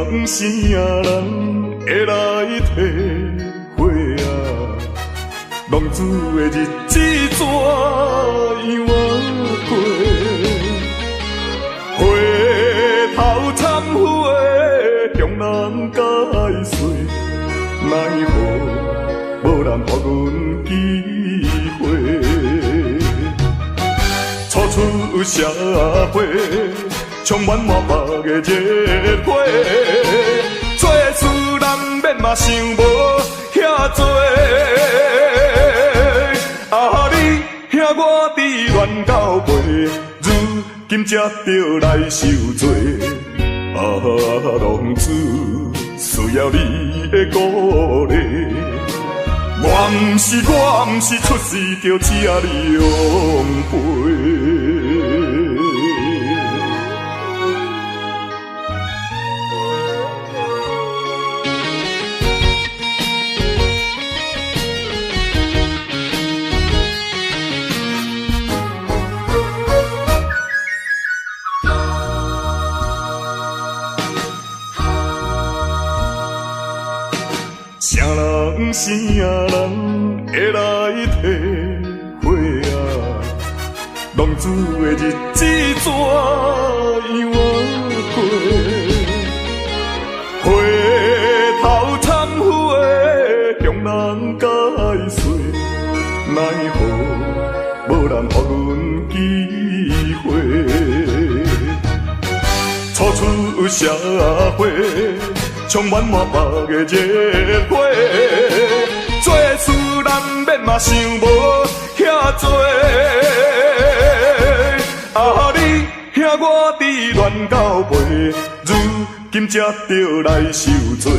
人啥人会来体会啊？浪子的日子怎样过？回头忏悔，向人解释，奈何无人给阮机会？初出社会，充满满腹的热火，做事难免嘛想无遐多。啊，你兄我伫乱到背，如今才着来受罪。啊，浪子需要你的鼓励。我毋是出世就请你养陪。啥人会来体会啊？浪子的日子怎样过？回头忏悔，向人解释，奈何无人给阮机会？初出社会，充满满腹的热火，做事难免嘛想无遐多。啊，你兄我伫乱到背，如今才着来受罪。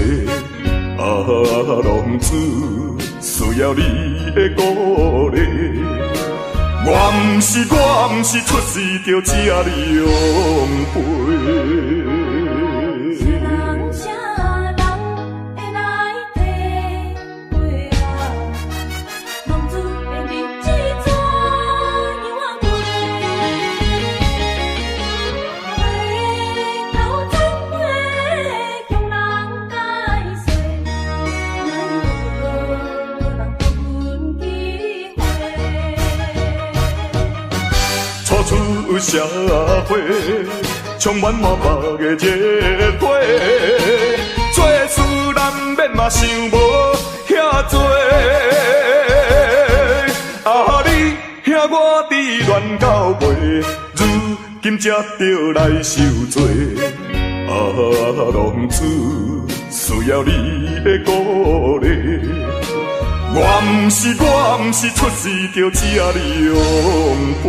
啊，浪子需要你的鼓励。我毋是出世就请你养陪。出社会，充满满腹的热火，做事难免嘛想无遐多。啊，你兄我伫乱到背，如今才着来受罪。啊，浪子需要你的鼓励。我毋是出世就请你养陪。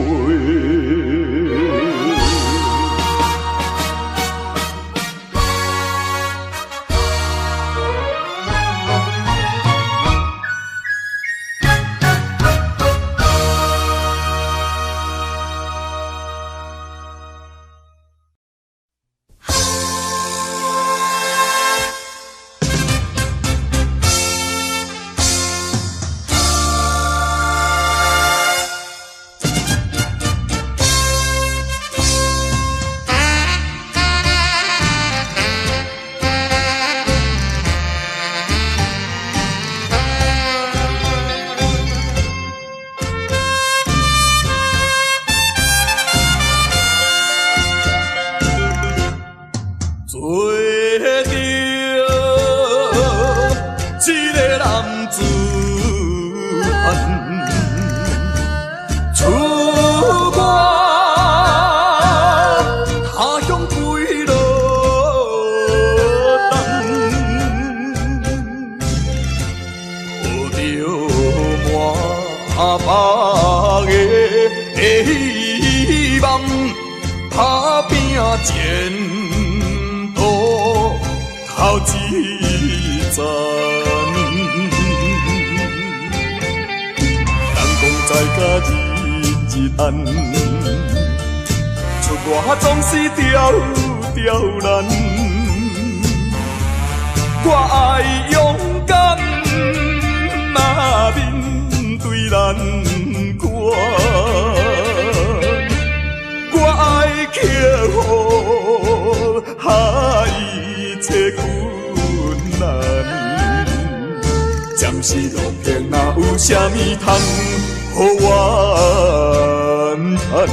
前途头一站，人讲在甲日暗，出外总是刁难。我爱勇敢，若面对难关。我爱克服，一切是路平，哪有啥物通予我叹？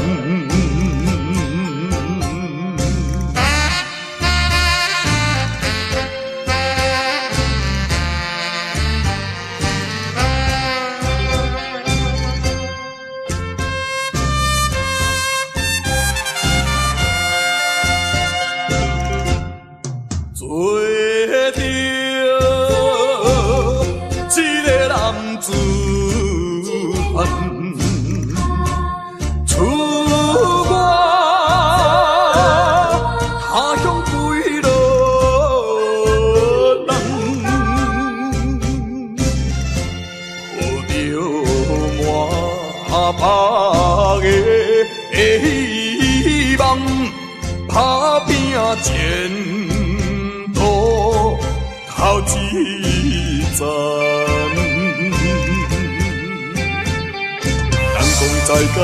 前途头一站，人讲在甲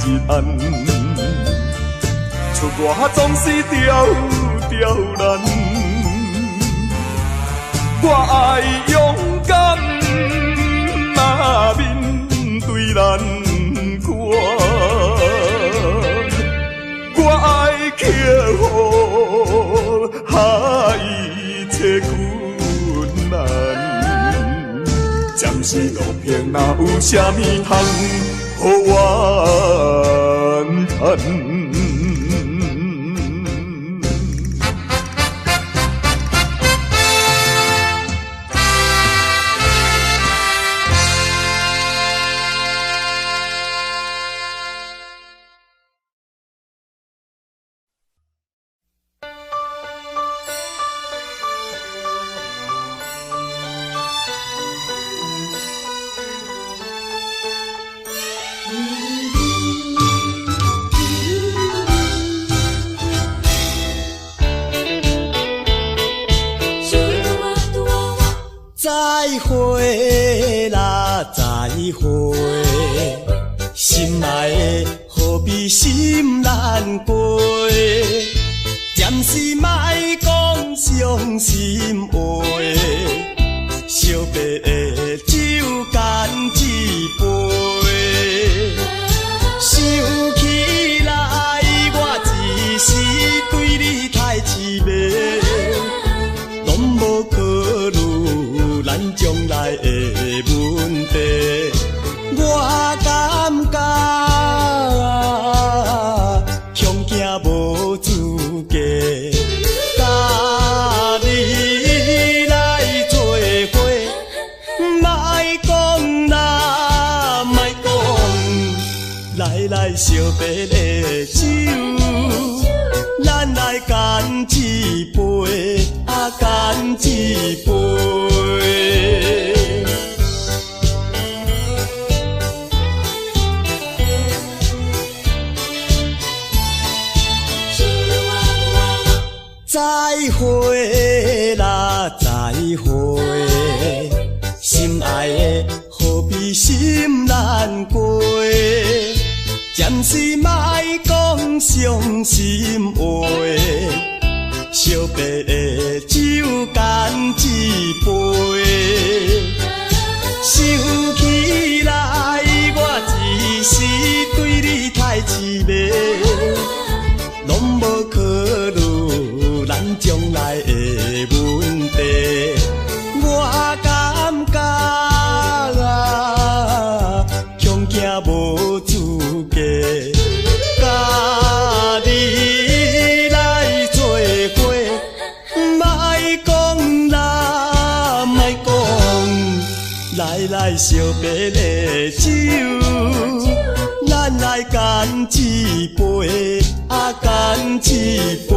日暗，出外总是刁难。我爱勇敢，面对难关。我爱克服一切困难，暂时路平，哪有啥物通予我叹？再会啦，再会，心爱的何必心难过？暂时莫讲伤心话，惜别的酒干一杯。想起来，我一时对你太痴迷，拢无考虑咱将来的问题。我感觉恐惊无资格，甲你来做伙，莫讲啦，莫讲，来惜别的酒，咱来干一杯，干一杯。再会啦，再会，心爱的何必心难过？暂时莫讲伤心话，惜别的酒干一杯。想起来，我一时对你太痴迷，拢无考虑咱将来的问题。我感觉恐惊无资格，甲你来做伙，莫讲啦，莫讲，来惜别的酒，咱来干一杯，干一杯。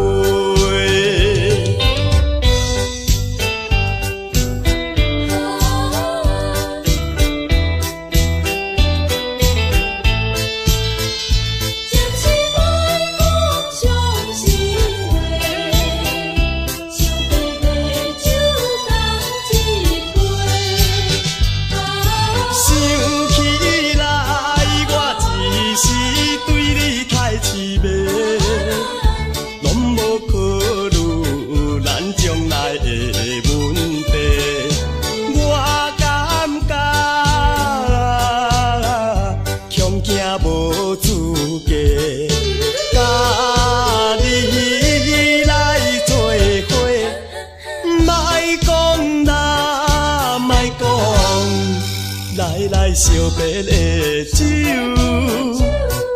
烧白的酒，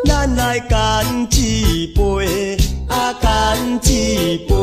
咱来干一杯，啊干一杯。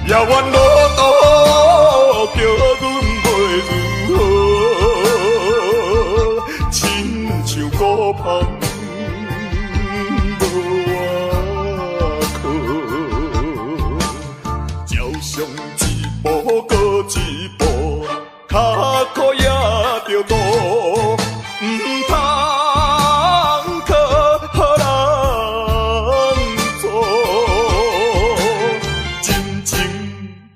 也愿路途叫阮袂如何，亲像孤芳无外客，照常一步过一步，脚苦也着渡，唔通靠予人做。像纸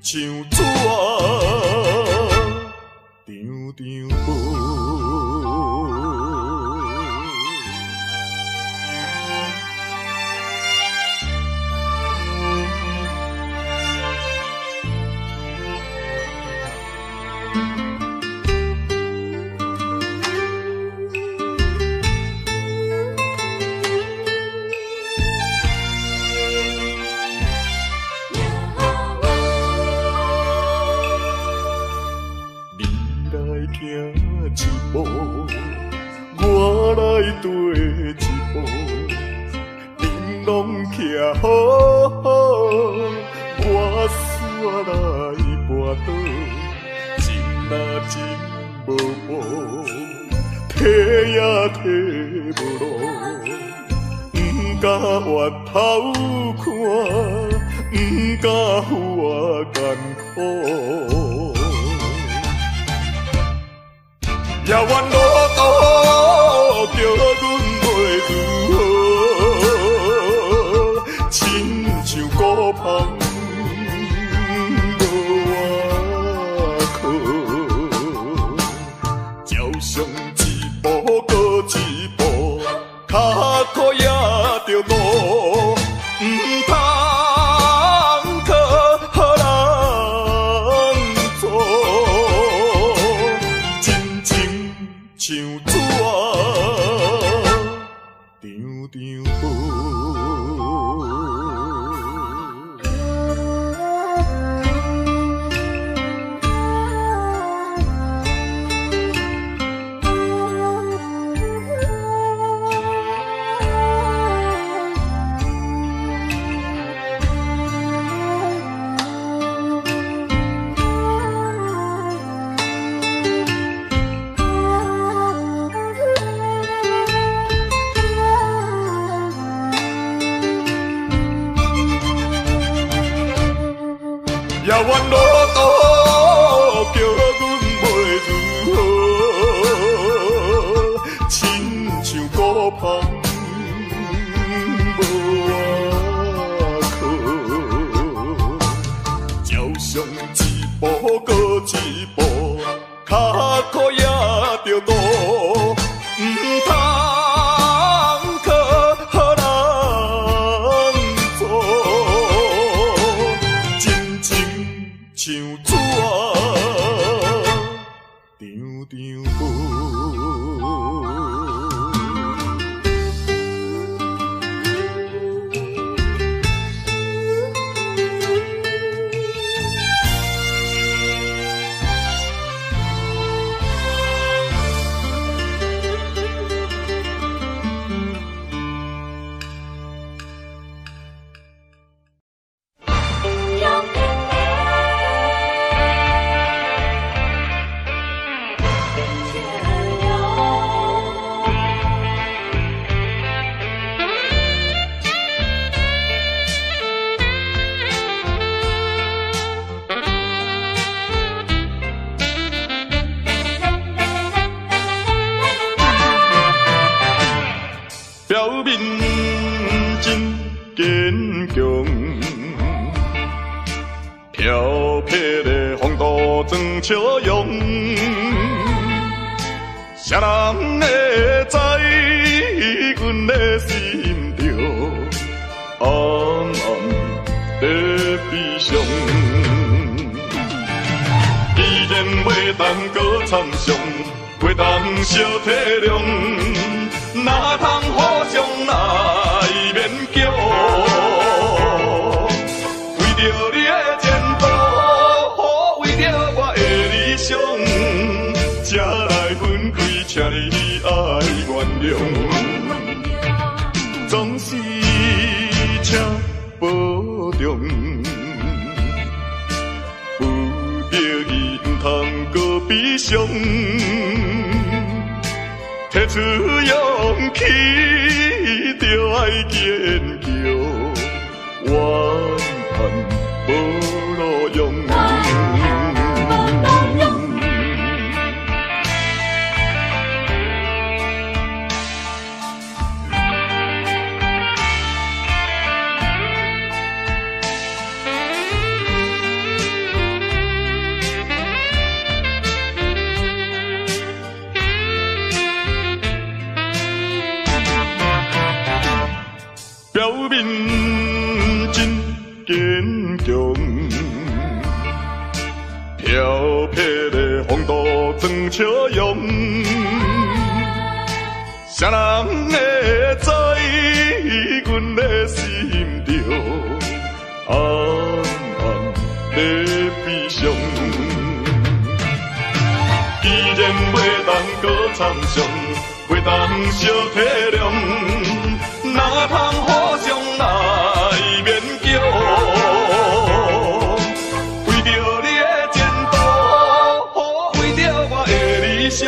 张张飞，行一步，我来跟一步，恁拢徛好好，我煞来跋倒，真若真无步，提也提无路，不敢越头看，不敢有我艰苦。也愿路途叫阮袂如何，亲像孤芳无外客，照常一步过一步，脚苦也着渡，唔通靠予人做。像纸张张飞。也愿路途叫阮袂如何，亲像孤芳无外客，照常一步过一步，脚苦也着渡，唔通靠予人做。像纸坚强。飘撇的风度装笑容，谁人会知阮的心着暗暗在悲伤？既然袂当搁参详，袂当相体谅，哪通互相来勉强？为着你的前途，为着我的理想，才来分开，请你爱原谅。总是请保重，有着伊毋通搁悲伤。提出勇气，就爱坚强，怨叹无路用。表面真坚强，飘撇的风度装笑容，谁人会知阮的心着暗暗在悲伤？既然袂当搁参详，袂当相体谅，哪通互相来勉强？为着你的前途，为着我的理想，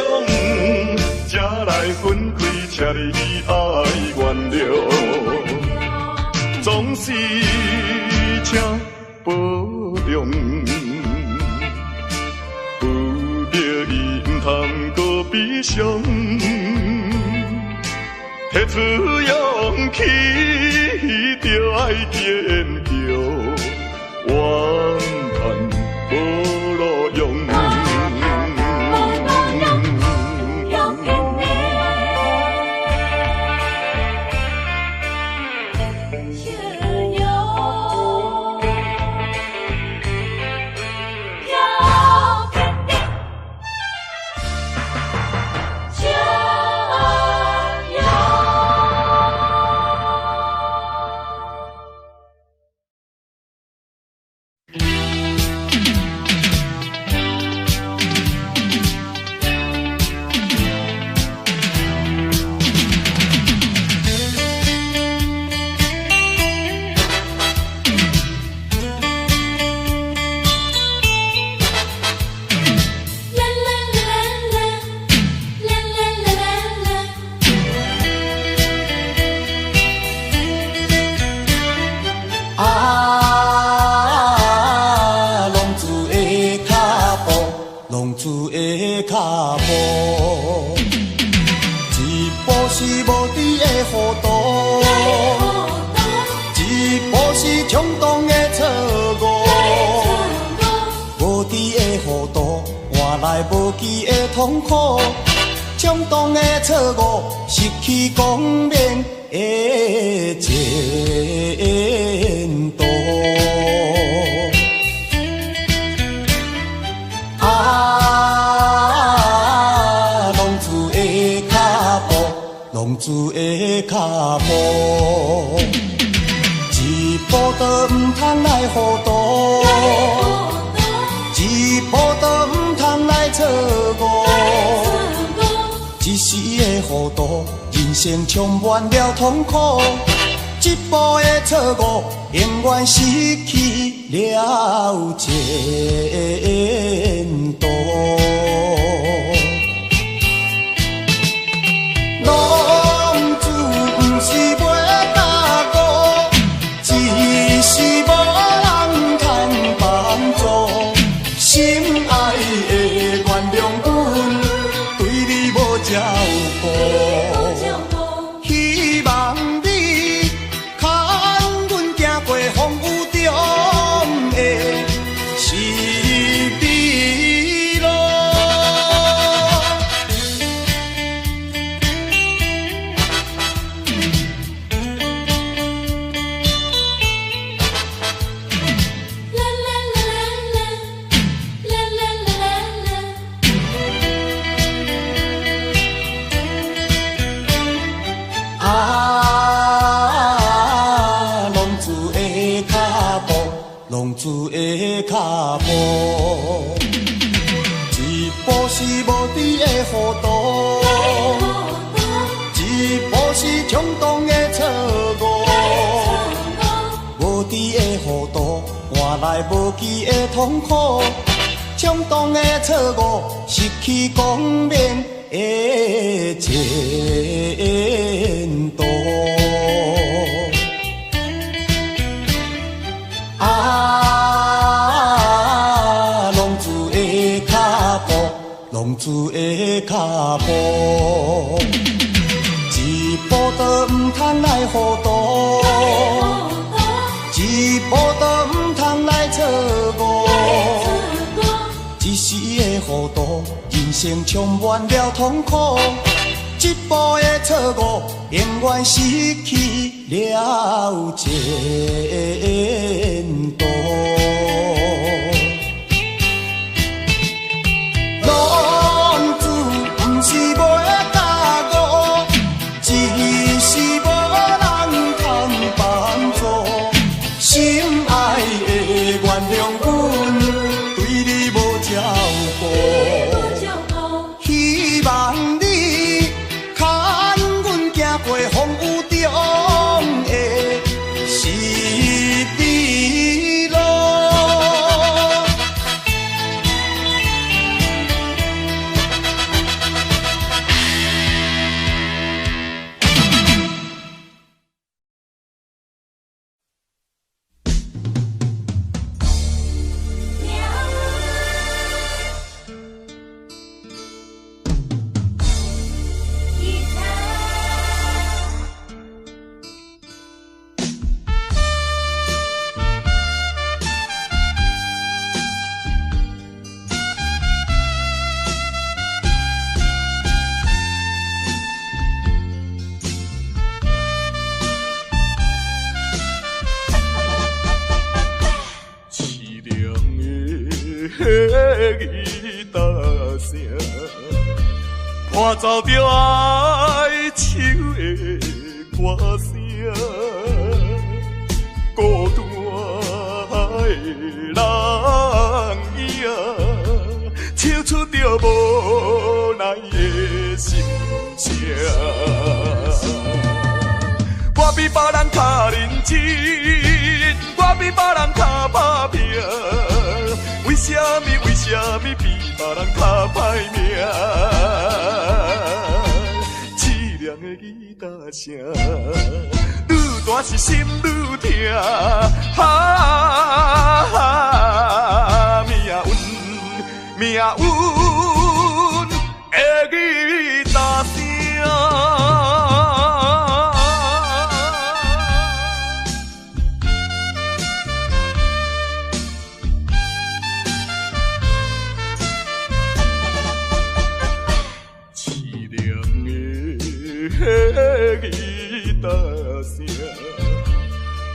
才来分开，请你爱原谅。总是请保重，有着伊毋通搁悲伤。提出勇气，就爱坚强，怨叹无路用。无期的痛苦，冲动的错误，失去光明的前途。浪子的脚步，浪子的脚步，一步都唔通来糊涂。一步都唔通来错误，一时的糊涂，人生充满了痛苦。一步的错误，永远失去了前途。浪子不是袂打过，只是无人通帮助。心爱的原谅阮，对你无照顾，希望你牵子的脚步，浪子的脚步。一步是无知的糊涂，一步是冲动的错误。无知的糊涂换来无期的痛苦，冲动的错误失去光明的前途。浪子的脚步，一步都唔通来糊涂，一步都唔通来错误。一时的糊涂，人生充满了痛苦。一步的错误，永远失去了前途。伴奏着哀愁的歌声，孤单的人影，唱出着无奈的心声。我比别人较认真，我比别人较打拼，为什么比别人较歹命？凄凉的吉他声，愈大是心愈痛。命运的吉他声。吉他声，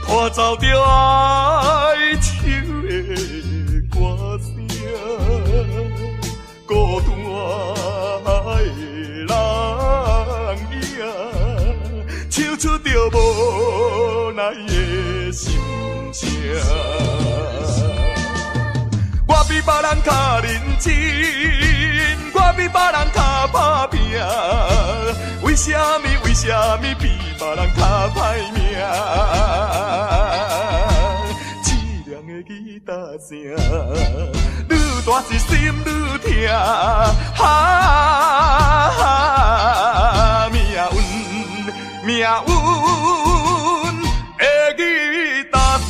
伴奏着哀愁的歌声，孤单的人影，唱出着无奈的心声。我比别人较认真，我比别人较打拼，为什么比别人较歹命？凄凉的吉他声，愈大是心愈痛。命运的吉他声。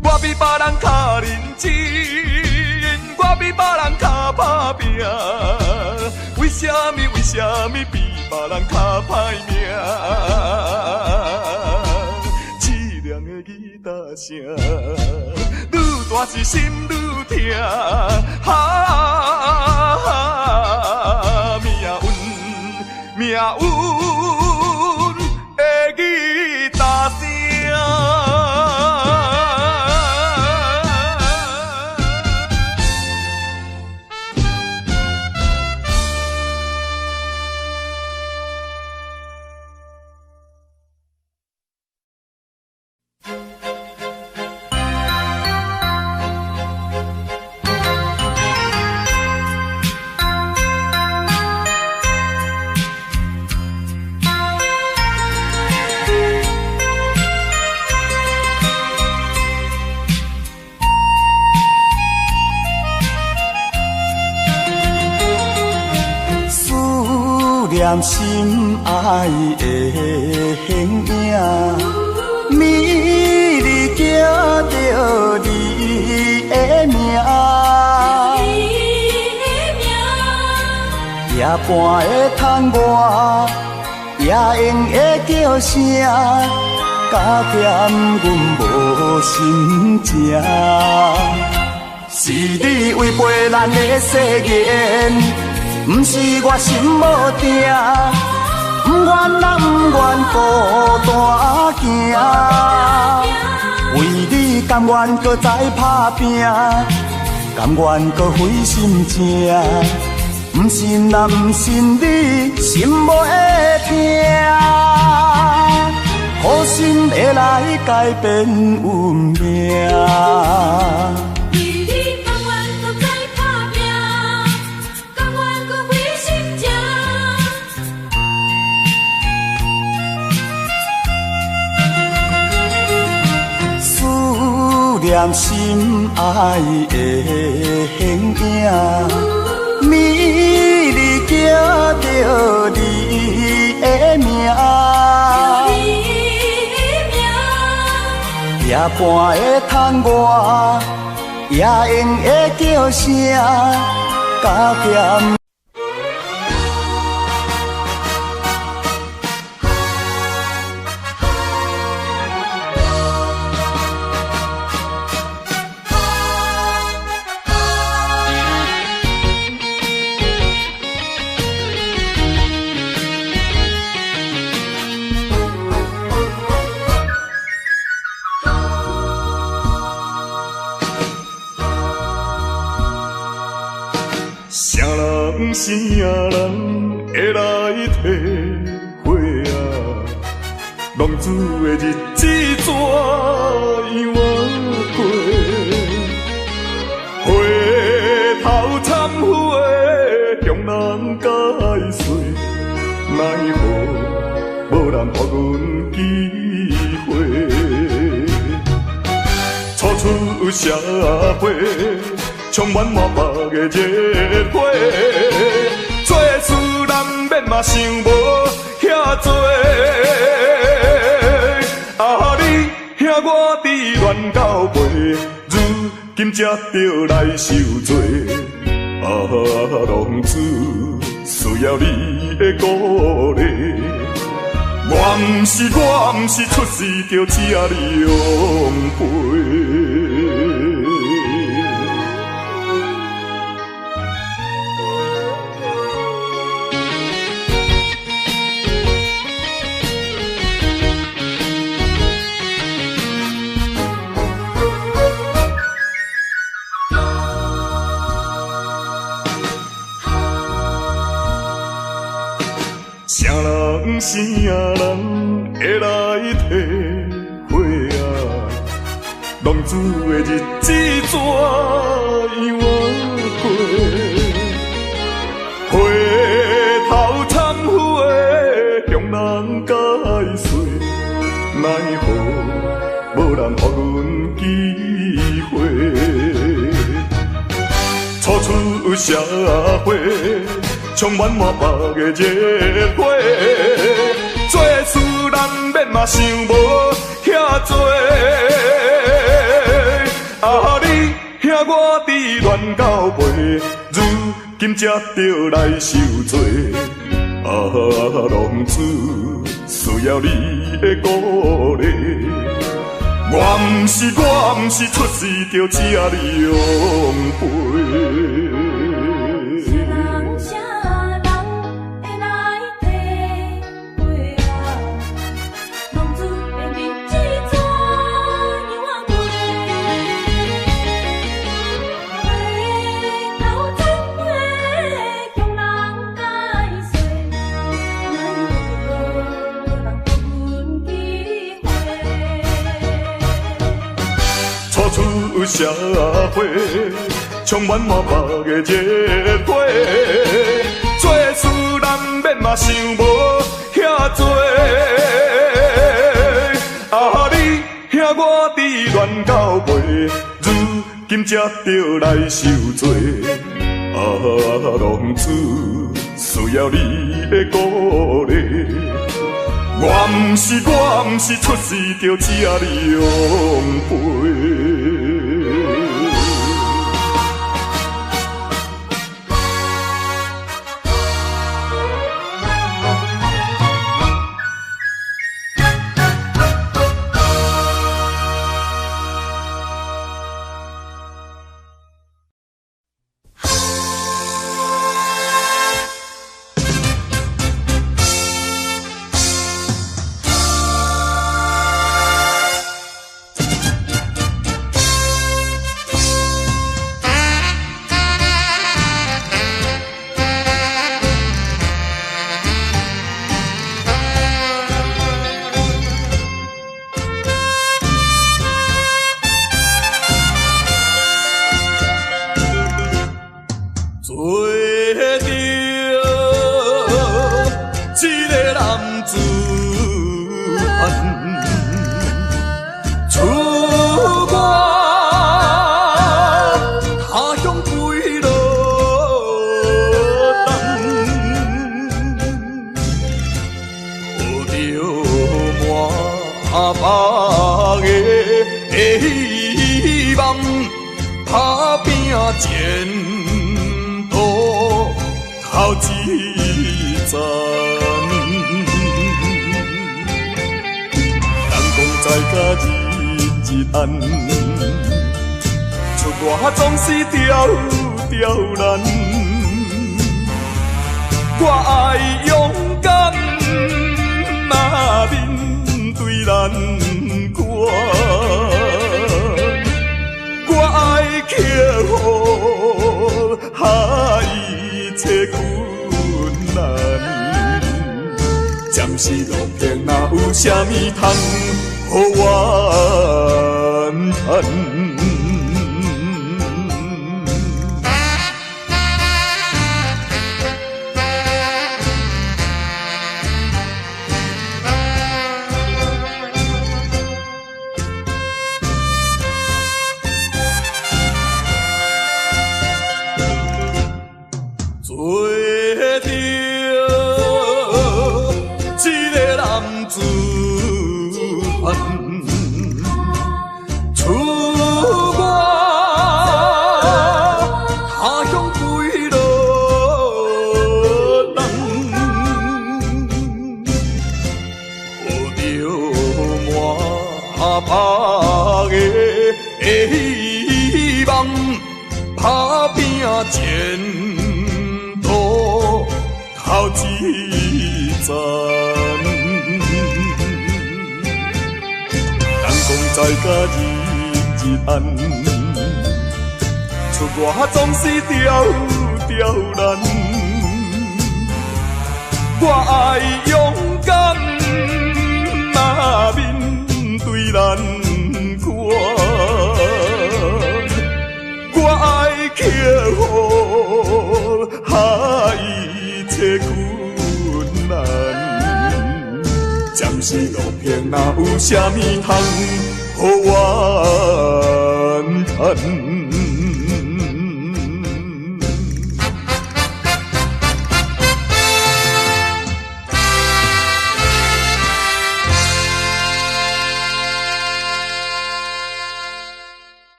我比别人较认真，我比别人较打拼，为什么比别人较歹命？凄凉的吉他声，愈大是心愈痛。命运的吉他声。念心爱的形影，美丽叫着你的名，夜半的窗外，夜莺的叫声，加减阮无心情。是你违背咱的誓言。不是我心无定，不愿人不愿孤单行，为你甘愿搁再打拼，甘愿搁费心情。不信若不信你，心无会痛，好心会来改变运命。念心爱的形影，美丽叫着你的名，夜半的窗外，夜莺的叫声，加减。啥人会来体会啊？浪子的日子怎样过？回头忏悔，向人解释，奈何无人给阮机会？初出社会。充满满腹的热血，做事难免嘛想无遐多。啊，你兄我伫乱到背，如今才着来受罪。啊，浪子需要你的鼓励。我不是出世就请你养陪。啥人会来体会啊？浪子的日子怎样过？回头忏悔，向人解释，奈何无人给阮机会？初出社会。充满满腹的热血，做事难免嘛想无遐多。啊，你兄我伫乱到背，如今才着来受罪。啊，浪子需要你的鼓励。我我毋是出世就吃凉杯。出社会，充满满目的热火，做事难免嘛想无遐多。啊，你兄我伫乱到尾，如今才着来受罪。啊，浪子需要你的鼓励。我毋是出世就吃凉杯。我总是刁难，我爱勇敢，嘛面对难关，我爱克服一切困难，暂时路边哪有啥物通予我叹。前途头一站，人讲在甲日暗，出我总是刁难，我爱勇敢，嘛面对难关，我爱克服一切困难，暂时路偏哪有啥物通予我叹。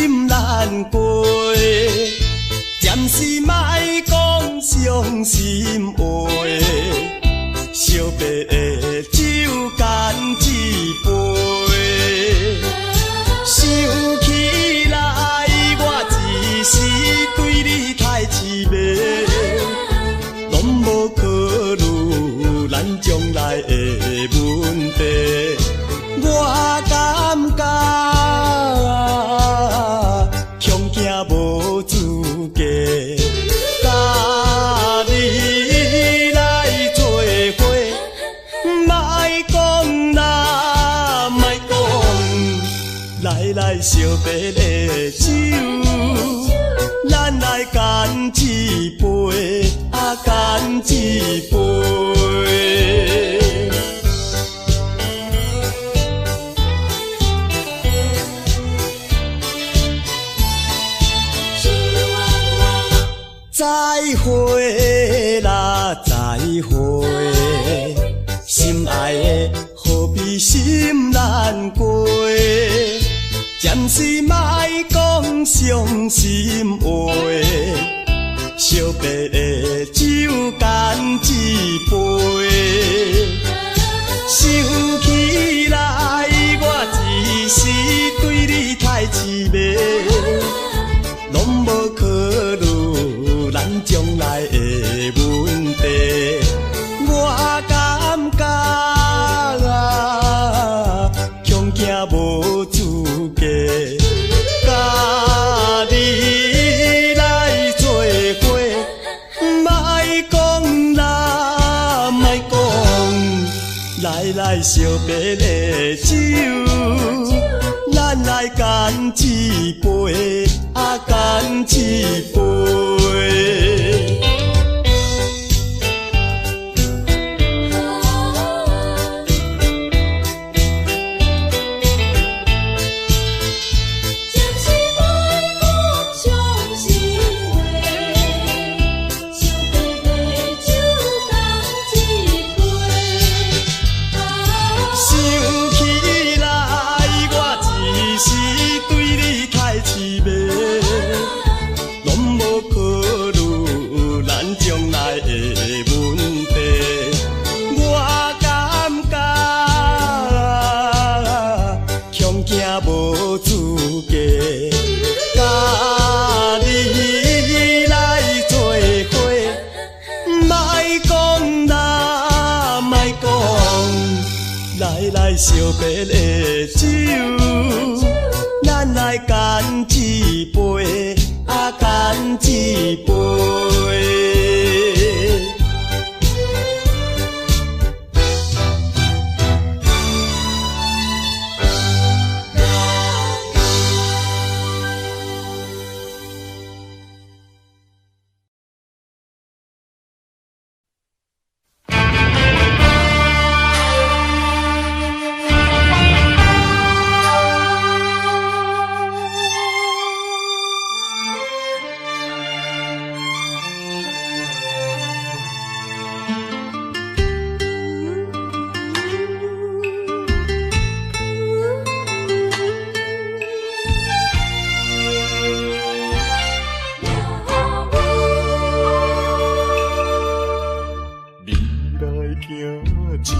心难过，暂时莫讲伤心话，惜别的酒干一杯，想起来我一时对你太痴迷，拢无考虑咱将来的问题，我感觉恐惊无资格，甲你来做伙，莫讲啦，莫讲，来惜别的酒，咱来干一杯，干一杯。再会啦，再会，心爱的何必心难过，暂时莫讲伤心话，惜别的酒干一杯，想起来我一时对你太痴迷，拢无考虑咱将来的问题，我感觉恐惊无资格，甲你来做伙，莫讲啦，莫讲，来惜别的酒，咱来干一杯，干一杯。无资格，甲你来做伙，莫讲啦，莫讲，来惜别的酒，咱来干一杯，干一杯。长长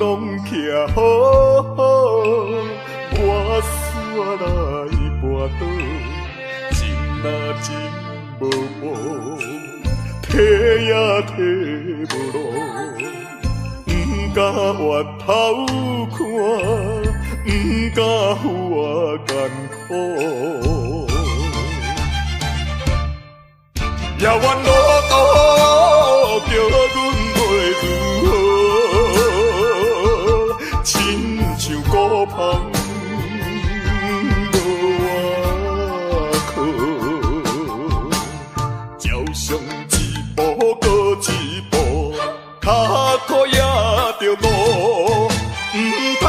拢徛好好，我煞来跋倒，情若情无报，体也体无路，不敢回头看，不敢扶我艰苦。遥远路途叫阮袂如何，亲像孤芳无外靠，照常一步过一步，脚苦也着路，唔通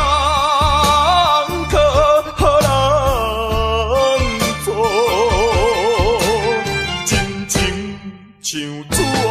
靠人做。像纸张张无。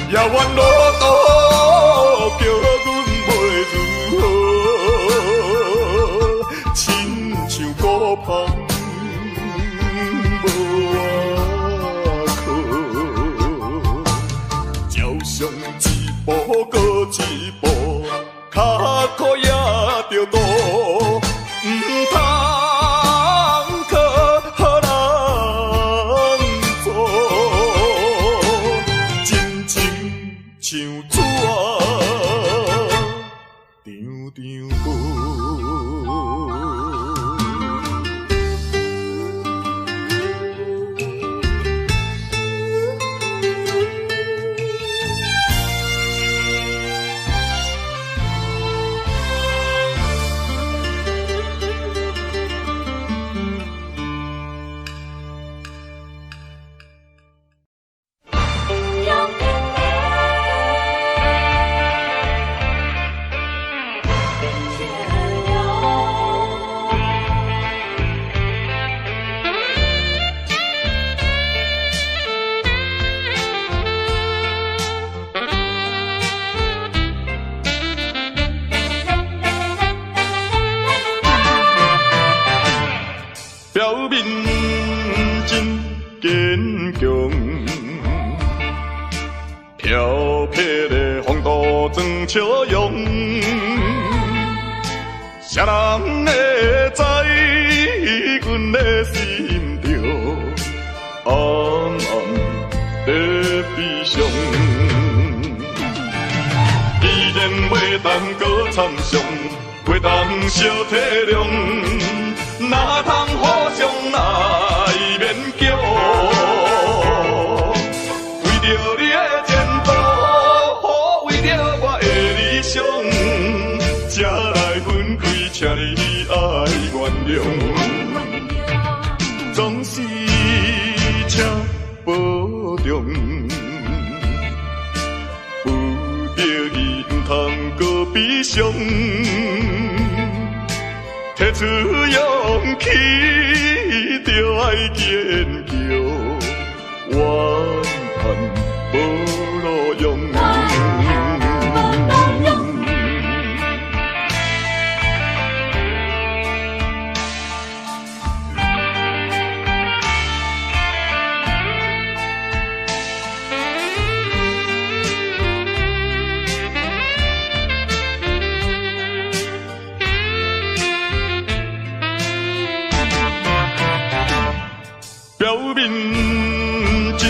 遥远路途叫阮袂如何，亲像孤芳无外靠，照常一步过一步，脚苦也着路，唔通靠人做。像纸张张无。表面真坚强，飘撇的风度装笑容，谁人会知阮的心着暗暗在悲伤？既然袂当搁参详，袂当小体谅。哪通互相来勉强？为着你的前途，为着我的理想，才来分开，请你爱原谅。总是请保重，有着伊唔通搁悲伤。提出勇气，就爱坚强，怨叹无路用。表面真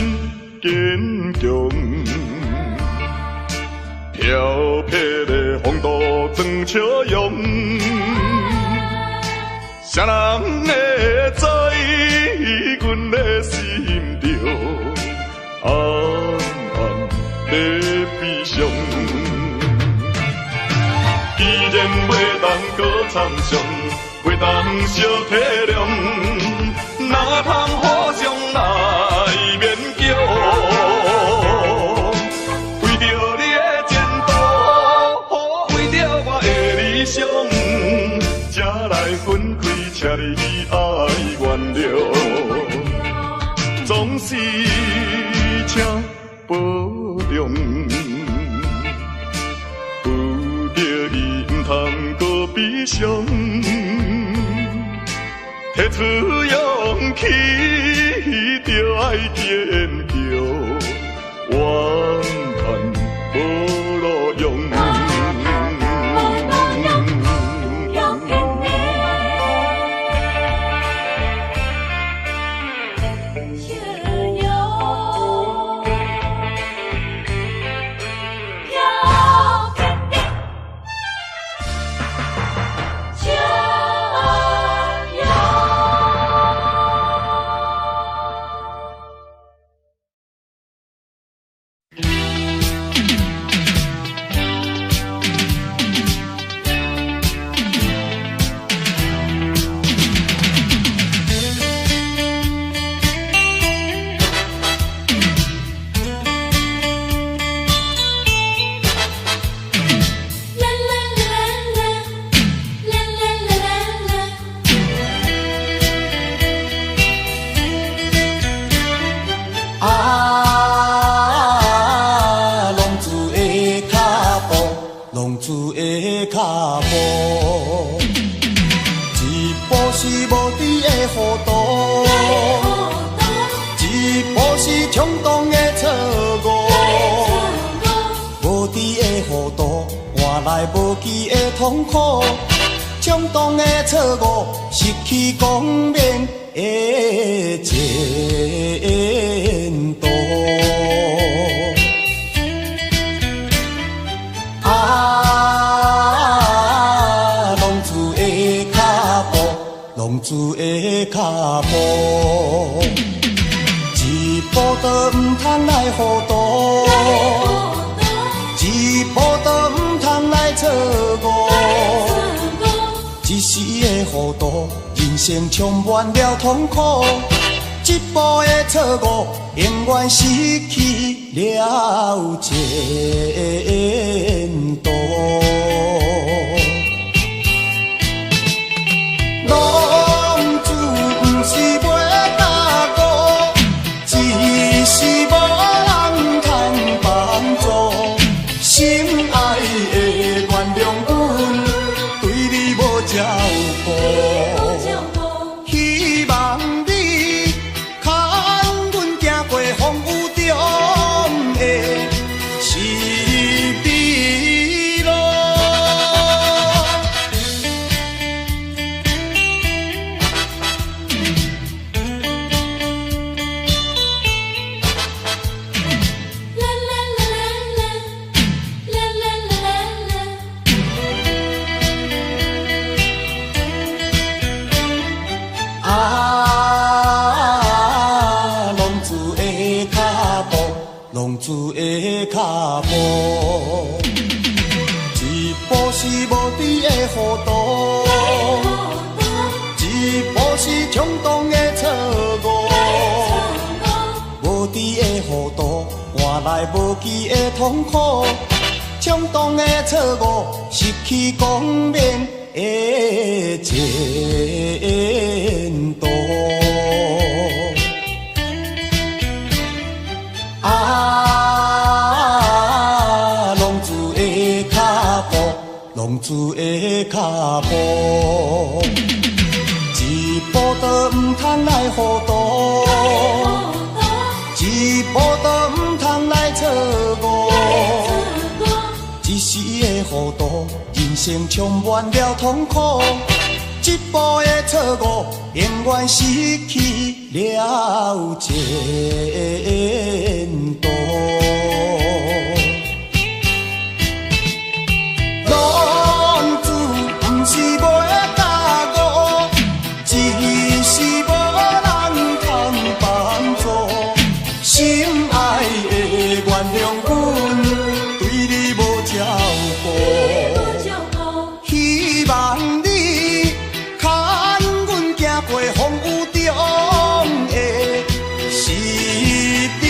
坚强，飘撇的风度装笑容，谁人会知阮的心着暗暗在悲伤？既然袂当搁参详，袂当小体谅。哪通互相来原谅，总是请保重，有着伊唔通搁悲伤，提出勇气，就爱坚强，怨叹无路用。无期的痛苦，冲动的错误，失去光明的前途。浪子的脚步，浪子的脚步，一步都唔通来糊涂。一步都唔通来错误，一时的糊涂，人生充满了痛苦。一步的错误，永远失去了前途。浪子不是袂踏孤，只是无人通帮助。心爱的原谅阮，对你无照顾，希望你牵阮行过风雨中的是美路。浪子的脚步，一步是无知的糊涂，一步是冲动的错误，无知的糊涂换来无期的痛苦，冲动的错误失去光明的前途。浪子的脚步，一步都唔通来糊涂，一步都唔通来错误，一时的糊涂，人生充满了痛苦。一步的错误，永远失去了前途。是袂踏误，只是无人通帮助。心爱的原谅阮，对你无照顾，希望你牵阮行过风雨中的是美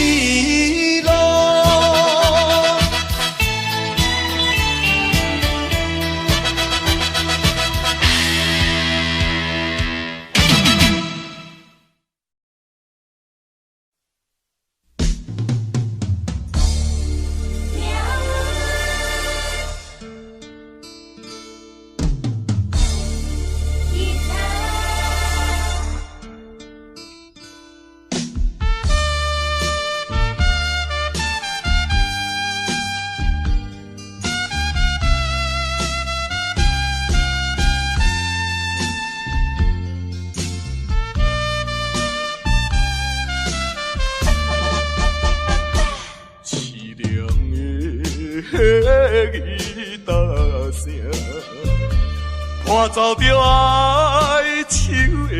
拖走着哀愁的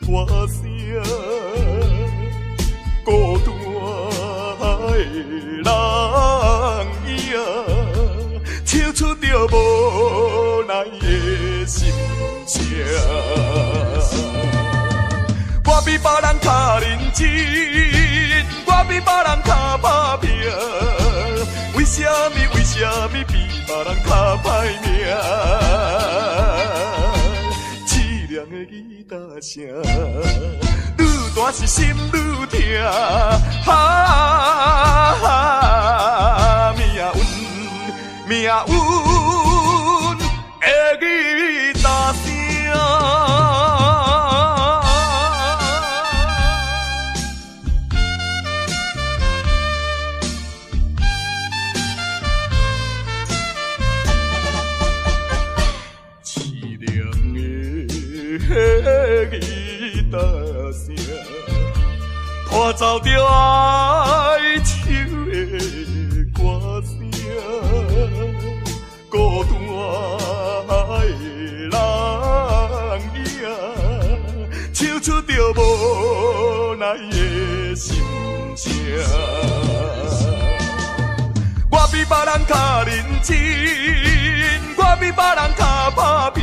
歌声，孤单的人影，唱出着无奈的心情。我比别人较认真，我比别人较打拼，为什么比别人较歹命？凄凉的吉他声，愈大是心愈痛。命运的吉他声。吉他声，拖走着哀愁的歌声，孤单的人影，唱出着无奈的心情。我比别人较认真，我比别人较打拼，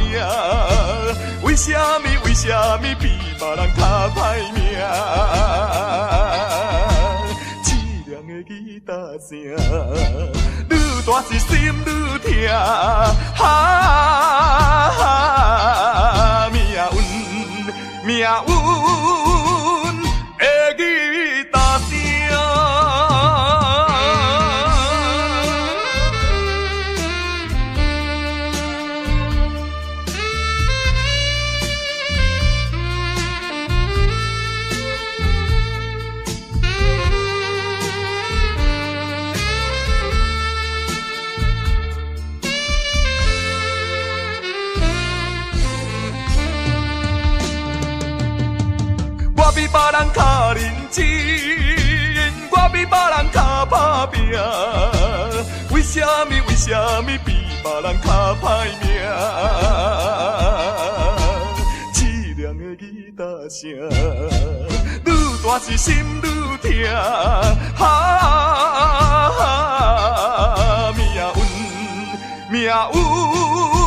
为什么比别人较歹命？凄凉的吉他声，愈大是心愈痛。命运的吉他声。我比别人较认真，我比别人较打拼，为什么比别人较歹命？凄凉的吉他声，愈大是心愈痛。命运。